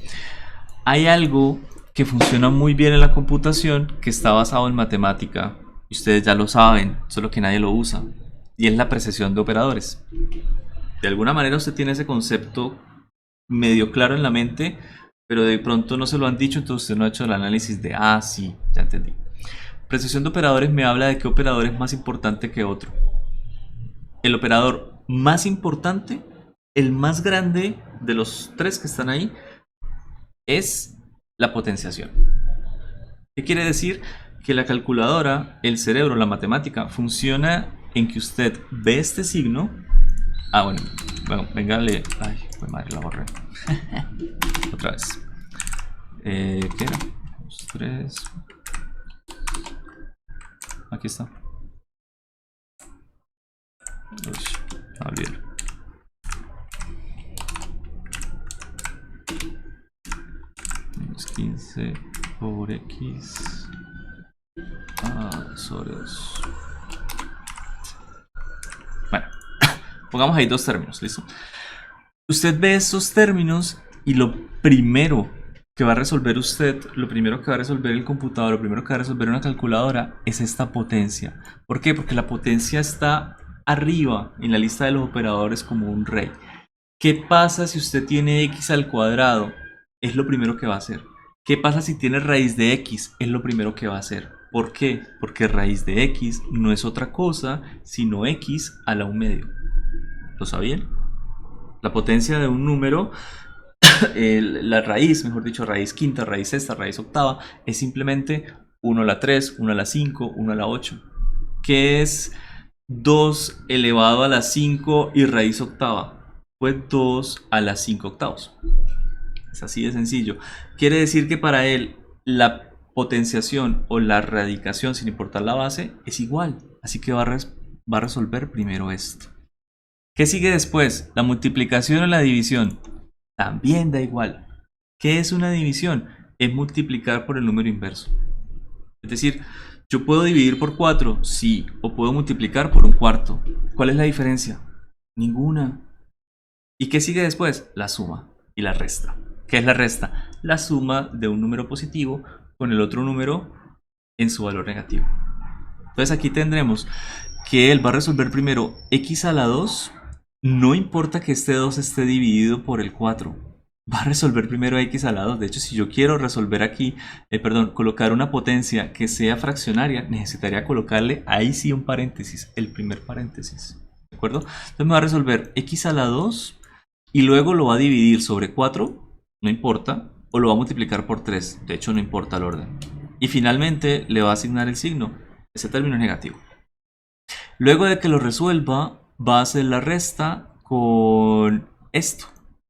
Hay algo que funciona muy bien en la computación que está basado en matemática. Y ustedes ya lo saben, solo que nadie lo usa. Y es la precesión de operadores. De alguna manera usted tiene ese concepto medio claro en la mente, pero de pronto no se lo han dicho, entonces usted no ha hecho el análisis de, sí, ya entendí. Precesión de operadores me habla de qué operador es más importante que otro. El operador más importante, el más grande de los tres que están ahí, es la potenciación. ¿Qué quiere decir? Que la calculadora, el cerebro, la matemática, funciona en que usted ve este signo. Bueno, venga, ay, pues madre, la borré. Otra vez. ¿Qué era? 2, 3. Aquí está. Olvídalo. Menos 15 por X sobre 2. Bueno, pongamos ahí dos términos, ¿listo? Usted ve estos términos y lo primero que va a resolver usted, lo primero que va a resolver el computador, lo primero que va a resolver una calculadora es esta potencia. ¿Por qué? Porque la potencia está arriba en la lista de los operadores como un rey. ¿Qué pasa si usted tiene X al cuadrado? Es lo primero que va a hacer. ¿Qué pasa si tiene raíz de X? Es lo primero que va a hacer. ¿Por qué? Porque raíz de x no es otra cosa sino x a la 1/2. ¿Lo sabían? La potencia de un número, la raíz, mejor dicho, raíz quinta, raíz sexta, raíz octava, es simplemente 1 a la 3, 1 a la 5, 1 a la 8. ¿Qué es 2 elevado a la 5 y raíz octava? Pues 2 a la 5 octavos. Es así de sencillo. Quiere decir que para él la potenciación o la radicación, sin importar la base, es igual. Así que va a resolver primero esto. ¿Qué sigue después? La multiplicación o la división. También da igual. ¿Qué es una división? Es multiplicar por el número inverso. Es decir, yo puedo dividir por 4, sí, o puedo multiplicar por un cuarto. ¿Cuál es la diferencia? Ninguna. ¿Y qué sigue después? La suma y la resta. ¿Qué es la resta? La suma de un número positivo con el otro número en su valor negativo. Entonces aquí tendremos que él va a resolver primero x a la 2. No importa que este 2 esté dividido por el 4. Va a resolver primero x a la 2. De hecho, si yo quiero resolver aquí, colocar una potencia que sea fraccionaria, necesitaría colocarle ahí sí un paréntesis, el primer paréntesis. ¿De acuerdo? Entonces me va a resolver x a la 2 y luego lo va a dividir sobre 4, no importa, o lo va a multiplicar por 3. De hecho, no importa el orden. Y finalmente le va a asignar el signo. Ese término es negativo. Luego de que lo resuelva, va a hacer la resta con esto.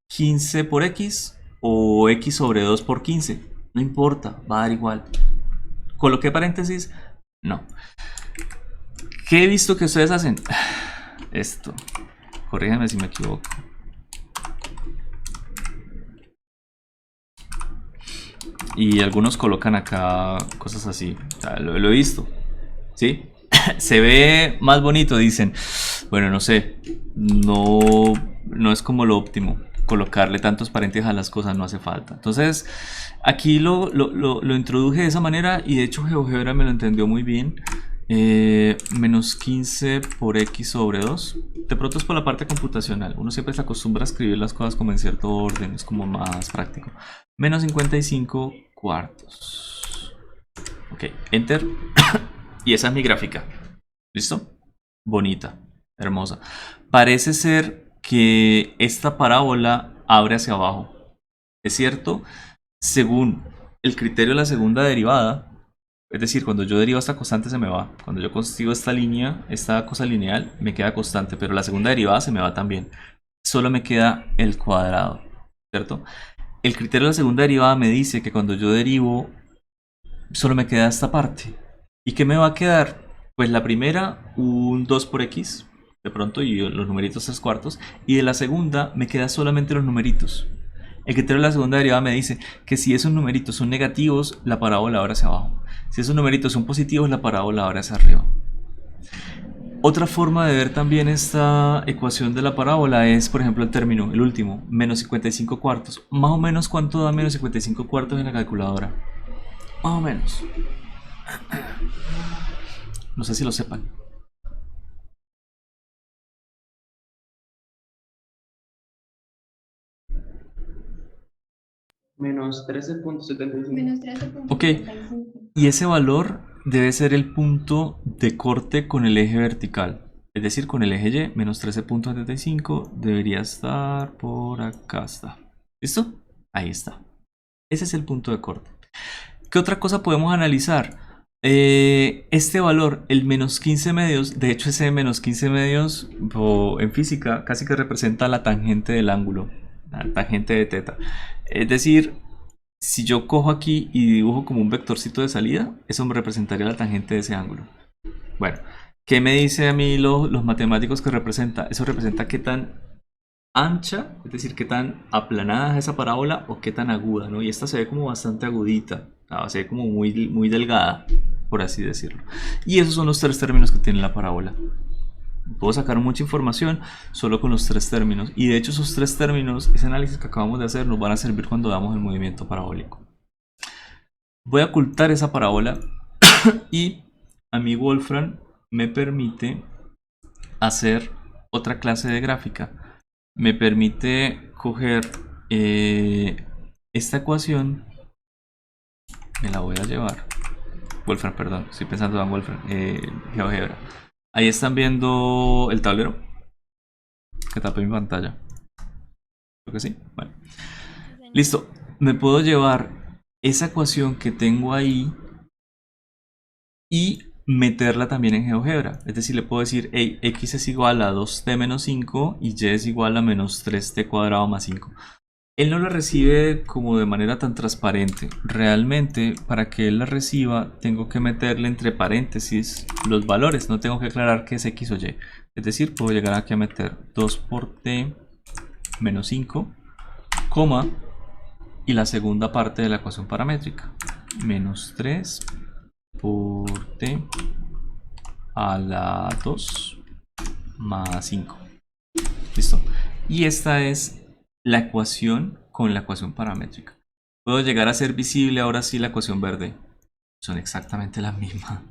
15 por x o x sobre 2 por 15. No importa, va a dar igual. ¿Coloqué paréntesis? No. ¿Qué he visto que ustedes hacen? Esto. Corríganme si me equivoco. Y algunos colocan acá cosas así. O sea, lo he visto. ¿Sí? Se ve más bonito, dicen. Bueno, no sé. No es como lo óptimo. Colocarle tantos paréntesis a las cosas no hace falta. Entonces, aquí lo introduje de esa manera y de hecho GeoGebra me lo entendió muy bien. Menos 15 por x sobre 2. De pronto es por la parte computacional. Uno siempre se acostumbra a escribir las cosas como en cierto orden. Es como más práctico. Menos 55 cuartos. Ok, enter. Y esa es mi gráfica. ¿Listo? Bonita, hermosa. Parece ser que esta parábola abre hacia abajo. ¿Es cierto? Según el criterio de la segunda derivada, es decir, cuando yo derivo esta constante se me va. Cuando yo consigo esta línea, esta cosa lineal, me queda constante, pero la segunda derivada se me va también. Solo me queda el cuadrado, ¿cierto? El criterio de la segunda derivada me dice que cuando yo derivo, solo me queda esta parte. ¿Y qué me va a quedar? Pues la primera, un 2 por x, de pronto, y los numeritos 3 cuartos. Y de la segunda me quedan solamente los numeritos. El criterio de la segunda derivada me dice que si esos numeritos son negativos, la parábola abre hacia abajo. Si esos numeritos son positivos, la parábola abre hacia arriba. Otra forma de ver también esta ecuación de la parábola es, por ejemplo, el término, el último, menos 55 cuartos. Más o menos, ¿cuánto da menos 55 cuartos en la calculadora? Más o menos. No sé si lo sepan.
Menos 13.75.
Menos 13.75.
Ok, y ese valor debe ser el punto de corte con el eje vertical. Es decir, con el eje Y, menos 13.75 debería estar por acá. Está. ¿Listo? Ahí está. Ese es el punto de corte. ¿Qué otra cosa podemos analizar? Este valor, el menos 15 medios, de hecho ese menos 15 medios en física casi que representa la tangente del ángulo, la tangente de teta. Es decir, si yo cojo aquí y dibujo como un vectorcito de salida, eso me representaría la tangente de ese ángulo. Bueno, ¿qué me dice a mí los matemáticos que representa? Eso representa qué tan ancha, es decir, qué tan aplanada es esa parábola o qué tan aguda, ¿no? Y esta se ve como bastante agudita, se ve como muy delgada, por así decirlo. Y esos son los tres términos que tiene la parábola. Puedo sacar mucha información solo con los tres términos. Y de hecho esos tres términos, ese análisis que acabamos de hacer, nos van a servir cuando damos el movimiento parabólico. Voy a ocultar esa parábola y a mi Wolfram me permite hacer otra clase de gráfica. Me permite coger esta ecuación, me la voy a llevar Wolfram, perdón, estoy pensando en Wolfram, GeoGebra. Ahí están viendo el tablero. Que tapé mi pantalla. Creo que sí. Bueno.
Sí, señor.
Listo. Me puedo llevar esa ecuación que tengo ahí y meterla también en GeoGebra. Es decir, le puedo decir, hey, x es igual a 2t menos 5 y y es igual a menos 3t cuadrado más 5. Él no la recibe como de manera tan transparente. Realmente, para que él la reciba, tengo que meterle entre paréntesis los valores. No tengo que aclarar que es x o y. Es decir, puedo llegar aquí a meter 2 por t menos 5, coma, y la segunda parte de la ecuación paramétrica. Menos 3 por t a la 2 más 5. Listo. Y esta es la ecuación con la ecuación paramétrica. Puedo llegar a ser visible ahora sí la ecuación verde. Son exactamente la misma.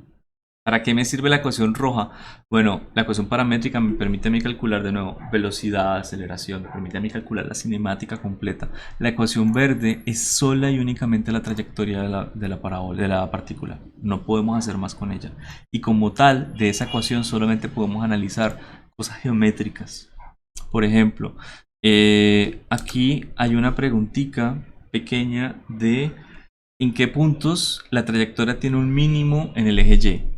¿Para qué me sirve la ecuación roja? Bueno, la ecuación paramétrica me permite a mí calcular de nuevo velocidad, aceleración, me permite a mí calcular la cinemática completa. La ecuación verde es sola y únicamente la trayectoria de la parábola, de la partícula. No podemos hacer más con ella. Y como tal, de esa ecuación solamente podemos analizar cosas geométricas. Por ejemplo, aquí hay una preguntita pequeña de en qué puntos la trayectoria tiene un mínimo en el eje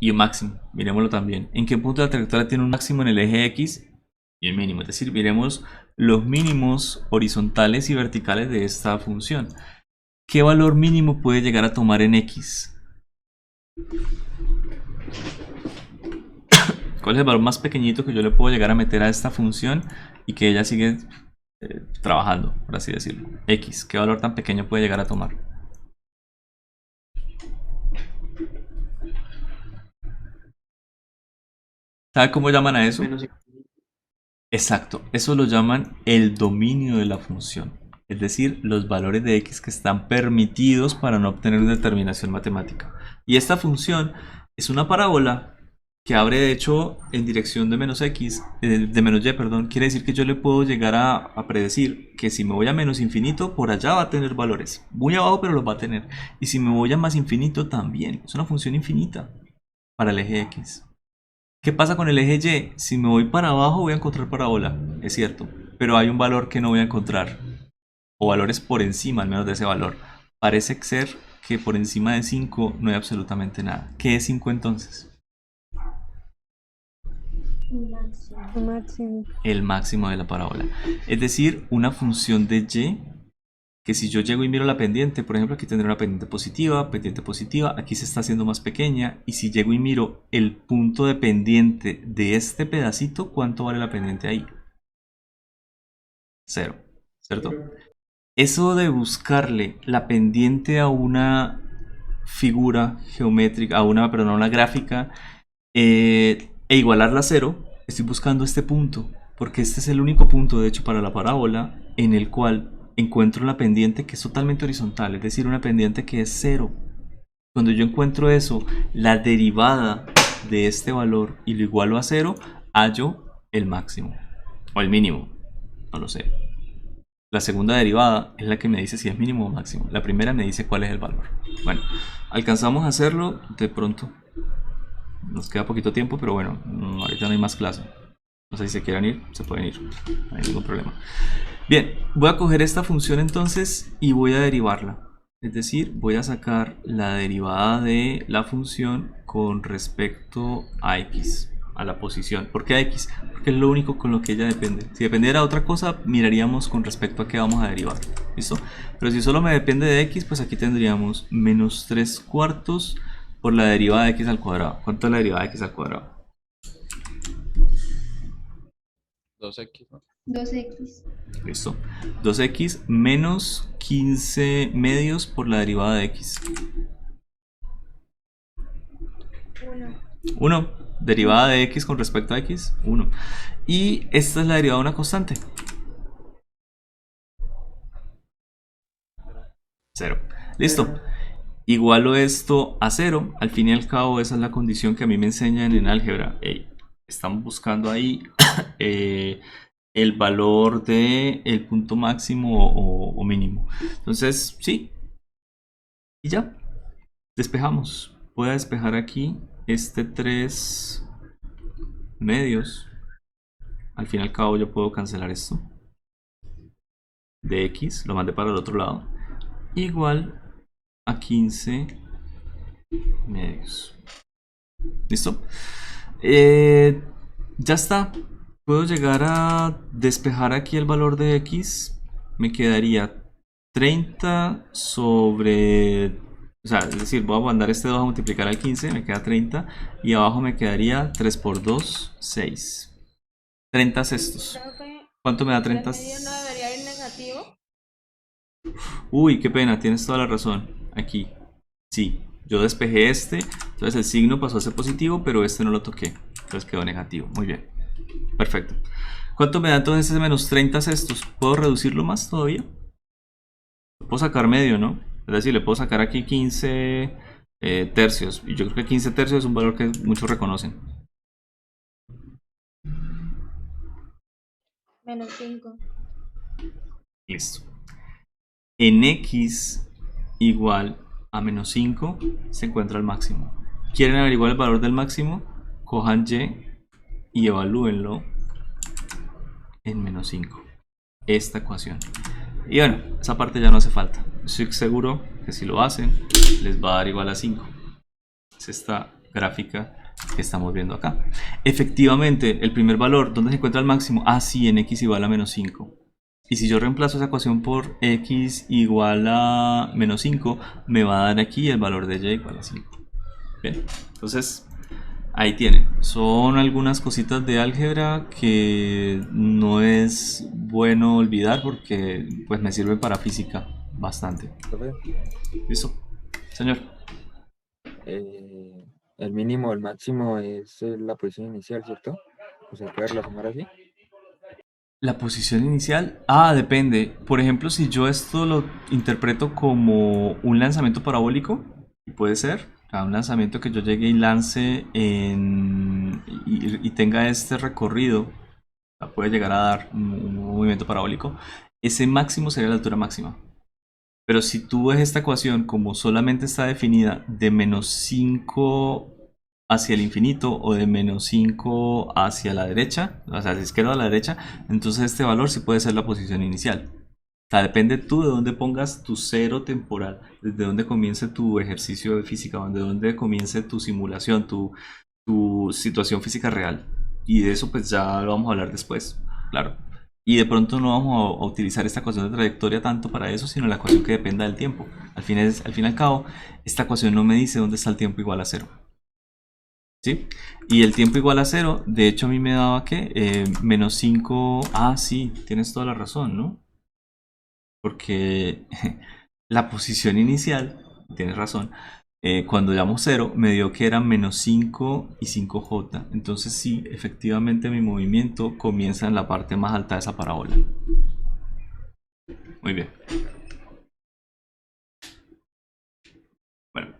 y un máximo. Miremoslo también. En qué punto la trayectoria tiene un máximo en el eje X y un mínimo. Es decir, miremos los mínimos horizontales y verticales de esta función. ¿Qué valor mínimo puede llegar a tomar en X? ¿Cuál es el valor más pequeñito que yo le puedo llegar a meter a esta función y que ella sigue trabajando, por así decirlo? X, ¿qué valor tan pequeño puede llegar a tomar? ¿Sabe cómo llaman a eso?
Menos 5.
Exacto, eso lo llaman el dominio de la función. Es decir, los valores de X que están permitidos para no obtener una determinación matemática. Y esta función es una parábola que abre de hecho en dirección de menos X, de menos Y, perdón. Quiere decir que yo le puedo llegar a predecir que si me voy a menos infinito, por allá va a tener valores. Muy abajo, pero los va a tener. Y si me voy a más infinito, también. Es una función infinita para el eje X. ¿Qué pasa con el eje Y? Si me voy para abajo voy a encontrar parábola, es cierto. Pero hay un valor que no voy a encontrar. O valores por encima al menos de ese valor. Parece ser que por encima de 5 no hay absolutamente nada. ¿Qué es 5 entonces?
Máximo.
El máximo de la parábola. Es decir, una función de y que si yo llego y miro la pendiente, por ejemplo, aquí tendré una pendiente positiva, aquí se está haciendo más pequeña, y si llego y miro el punto de pendiente de este pedacito, ¿cuánto vale la pendiente ahí? 0, ¿cierto? Eso de buscarle la pendiente a una figura geométrica, perdón, a una gráfica, e igualarla a 0, estoy buscando este punto, porque este es el único punto, de hecho, para la parábola en el cual encuentro la pendiente que es totalmente horizontal, es decir, una pendiente que es 0. Cuando yo encuentro eso, la derivada de este valor y lo igualo a 0, hallo el máximo o el mínimo, no lo sé. La segunda derivada es la que me dice si es mínimo o máximo. La primera me dice cuál es el valor. Bueno, alcanzamos a hacerlo de pronto. Nos queda poquito tiempo, pero bueno, ahorita no hay más clase. No sé si se quieran ir, se pueden ir, no hay ningún problema. Bien, voy a coger esta función entonces y voy a derivarla. Es decir, voy a sacar la derivada de la función con respecto a x, a la posición. ¿Por qué a x? Porque es lo único con lo que ella depende. Si dependiera de otra cosa, miraríamos con respecto a qué vamos a derivar. ¿Listo? Pero si solo me depende de x, pues aquí tendríamos menos 3 cuartos por la derivada de x al cuadrado. ¿Cuánto es la derivada de x al cuadrado?
2x, ¿no?
2x.
Listo. 2x menos 15 medios por la derivada de x. 1. Derivada de x con respecto a x. 1. Y esta es la derivada de una constante. 0. Listo. Igualo esto a 0. Al fin y al cabo esa es la condición que a mí me enseñan en álgebra. Hey, estamos buscando ahí el valor del punto máximo o mínimo. Entonces, sí. Y ya. Despejamos. Voy a despejar aquí este 3 medios. Al fin y al cabo yo puedo cancelar esto. De X, lo mandé para el otro lado. Igual a 15 medios. ¿Listo? Ya está. Puedo llegar a despejar aquí el valor de X. Me quedaría 30 sobre... O sea, es decir, voy a mandar este 2 a multiplicar al 15, me queda 30. Y abajo me quedaría 3 por 2, 6. 30 sextos. ¿Cuánto me da 30?
¿El medio no debería ir negativo?
Uy, qué pena, tienes toda la razón. Aquí. Sí, yo despejé este. Entonces el signo pasó a ser positivo, pero este no lo toqué. Entonces quedó negativo. Muy bien. Perfecto. ¿Cuánto me da entonces ese menos 30 sextos? ¿Puedo reducirlo más todavía? Puedo sacar medio, ¿no? Es decir, le puedo sacar aquí 15 tercios. Y yo creo que 15 tercios es un valor que muchos reconocen.
Menos 5.
Listo. En X igual a menos 5 se encuentra el máximo. ¿Quieren averiguar el valor del máximo? Cojan Y y evalúenlo en menos 5. Esta ecuación. Y bueno, esa parte ya no hace falta. Estoy seguro que si lo hacen, les va a dar igual a 5. Es esta gráfica que estamos viendo acá. Efectivamente, el primer valor, ¿dónde se encuentra el máximo? Ah, sí, en X igual a menos 5. Y si yo reemplazo esa ecuación por X igual a menos 5, me va a dar aquí el valor de Y igual a 5. Bien, entonces ahí tienen. Son algunas cositas de álgebra que no es bueno olvidar porque pues me sirven para física bastante.
Profe,
¿Listo? Señor.
el mínimo, el máximo es la posición inicial, ¿cierto? O sea, puede relacionar así.
La posición inicial, depende. Por ejemplo, si yo esto lo interpreto como un lanzamiento parabólico, puede ser, o sea, un lanzamiento que yo llegue y lance y tenga este recorrido, o sea, puede llegar a dar un movimiento parabólico. Ese máximo sería la altura máxima. Pero si tú ves esta ecuación como solamente está definida de menos 5 hacia el infinito o de menos 5 hacia la derecha, o sea, de izquierda a la derecha, entonces este valor sí puede ser la posición inicial. O sea, depende tú de dónde pongas tu cero temporal, desde dónde comience tu ejercicio de física, desde dónde comience tu simulación, tu situación física real. Y de eso pues ya lo vamos a hablar después, claro. Y de pronto no vamos a utilizar esta ecuación de trayectoria tanto para eso, sino la ecuación que dependa del tiempo. Al fin y al cabo, esta ecuación no me dice dónde está el tiempo igual a 0. ¿Sí? Y el tiempo igual a 0, de hecho a mí me daba que menos 5, sí, tienes toda la razón, ¿no? Porque la posición inicial, tienes razón, cuando llamo 0 me dio que eran menos 5 y 5j, entonces sí, efectivamente mi movimiento comienza en la parte más alta de esa parábola. Muy bien. Bueno,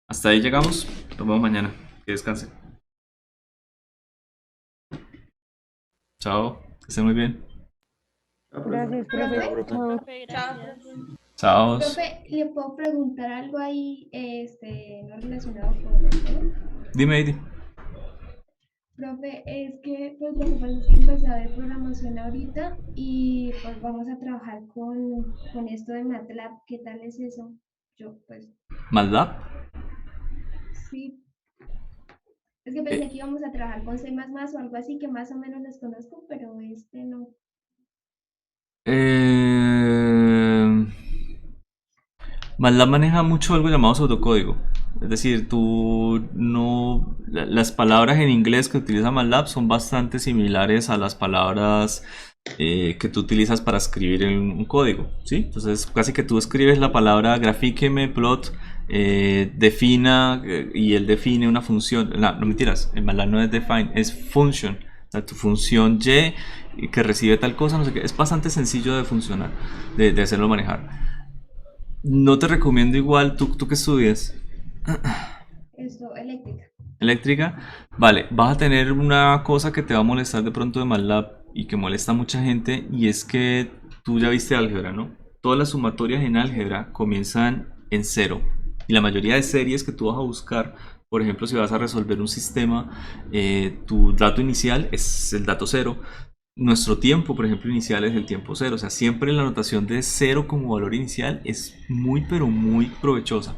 hasta ahí llegamos, nos vemos mañana. Que descansen. Chao, que estén muy bien.
Gracias, profe.
Profe.
Chao.
Profe, gracias.
Chao.
Profe, ¿le puedo preguntar algo ahí no relacionado con esto?
Dime, Eddie.
Profe, es que pues, lo que pasa es que empecé a ver programación ahorita y pues vamos a trabajar con esto de MATLAB. ¿Qué tal es eso? Yo pues
¿Maldad?
sí. Es que pensé que íbamos a trabajar con C++ o algo así que más o menos les conozco, pero no.
MATLAB maneja mucho algo llamado pseudocódigo. Es decir, las palabras en inglés que utiliza MATLAB son bastante similares a las palabras que tú utilizas para escribir en un código, ¿sí? Entonces, casi que tú escribes la palabra grafíqueme, plot, defina, y él define una función. No mentiras, en MATLAB no es define, es function. O sea, tu función Y que recibe tal cosa, no sé qué. Es bastante sencillo de funcionar, de hacerlo manejar. No te recomiendo igual, ¿tú qué estudias?
Esto, eléctrica.
Eléctrica. Vale, vas a tener una cosa que te va a molestar de pronto de MATLAB y que molesta a mucha gente, y es que tú ya viste álgebra, ¿no? Todas las sumatorias en álgebra comienzan en 0. Y la mayoría de series que tú vas a buscar, por ejemplo, si vas a resolver un sistema, tu dato inicial es el dato cero. Nuestro tiempo, por ejemplo, inicial es el tiempo cero. O sea, siempre la notación de cero como valor inicial es muy, pero muy provechosa.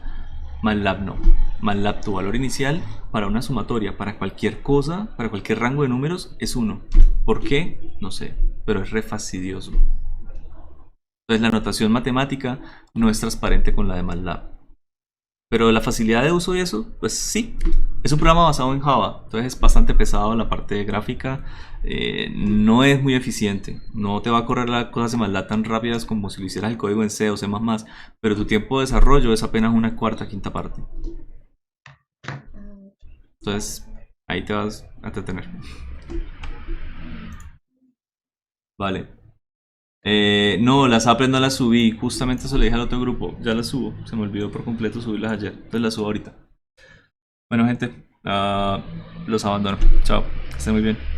MATLAB no. MATLAB, tu valor inicial para una sumatoria, para cualquier cosa, para cualquier rango de números, es 1. ¿Por qué? No sé, pero es re fastidioso. Entonces la notación matemática no es transparente con la de MATLAB. Pero la facilidad de uso y eso, pues sí. Es un programa basado en Java, entonces es bastante pesado la parte de gráfica. No es muy eficiente. No te va a correr las cosas de MATLAB tan rápidas como si lo hicieras el código en C o C++, pero tu tiempo de desarrollo es apenas una cuarta, quinta parte. Entonces ahí te vas a entretener. Vale. No, las Apple no las subí. Justamente eso le dije al otro grupo. Ya las subo. Se me olvidó por completo subirlas ayer. Entonces las subo ahorita. Bueno, gente. Los abandono. Chao. Que estén muy bien.